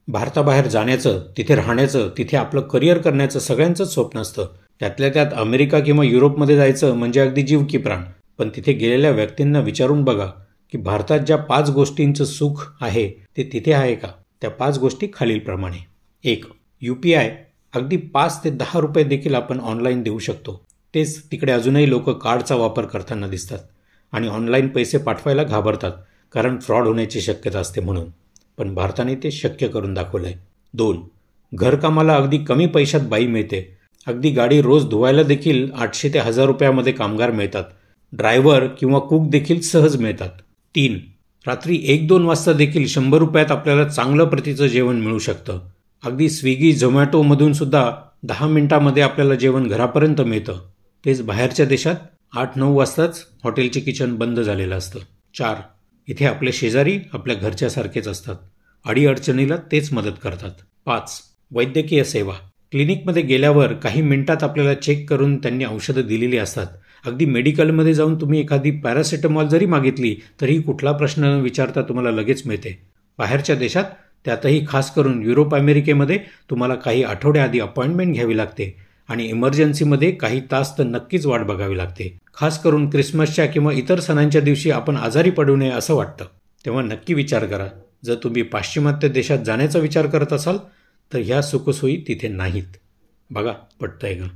भारताबाहेर जाण्याचं, तिथे राहण्याचं, तिथे आपलं करिअर करण्याचं सगळ्यांचंच स्वप्न असतं. त्यातल्या त्यात अमेरिका किंवा युरोपमध्ये जायचं म्हणजे अगदी जीव की प्राण. पण तिथे गेलेल्या व्यक्तींना विचारून बघा की भारतात ज्या 5 गोष्टींचं सुख आहे ते तिथे आहे का? त्या 5 गोष्टी खालीलप्रमाणे. 1. UPI. अगदी 5 ते 10 रुपये देखील आपण ऑनलाईन देऊ शकतो. तेच तिकडे अजूनही लोक कार्डचा वापर करताना दिसतात आणि ऑनलाईन पैसे पाठवायला घाबरतात, कारण फ्रॉड होण्याची शक्यता असते म्हणून. पण भारताने ते शक्य करून दाखवलंय. 2. घरकामाला अगदी कमी पैशात बाई मिळते. अगदी गाडी रोज धुवायला देखील 800 ते 1000 रुपयामध्ये कामगार मिळतात. ड्रायव्हर किंवा कुक देखील सहज मिळतात. 3. रात्री 1-2 वाजता देखील 100 रुपयात आपल्याला चांगलं प्रतीचं जेवण मिळू शकतं. अगदी स्विगी, झोमॅटोमधून सुद्धा 10 मिनिटांमध्ये आपल्याला जेवण घरापर्यंत मिळतं. तेच बाहेरच्या देशात 8-9 वाजताच हॉटेलचे किचन बंद झालेलं असतं. 4. इथे आपले शेजारी आपल्या घरच्यासारखेच असतात. अडीअडचणीला तेच मदत करतात. 5. वैद्यकीय सेवा. क्लिनिकमध्ये गेल्यावर काही मिनिटात आपल्याला चेक करून त्यांनी औषधं दिलेली असतात. अगदी मेडिकलमध्ये जाऊन तुम्ही एखादी पॅरासिटामॉल जरी मागितली तरी कुठला प्रश्न न विचारता तुम्हाला लगेच मिळते. बाहेरच्या देशात, त्यातही खास करून युरोप, अमेरिकेमध्ये तुम्हाला काही आठवड्याआधी अपॉइंटमेंट घ्यावी लागते आणि इमर्जन्सीमध्ये काही तास तर नक्कीच वाट बघावी लागते. खास करून क्रिसमसच्या किंवा इतर सणांच्या दिवशी आपण आजारी पडू नये असं वाटतं. तेव्हा नक्की विचार करा. जर तुम्ही पाश्चिमात्य देशात जाण्याचा विचार करत असाल तर ह्या सुखसोयी तिथे नाहीत. बघा, पटतंय का?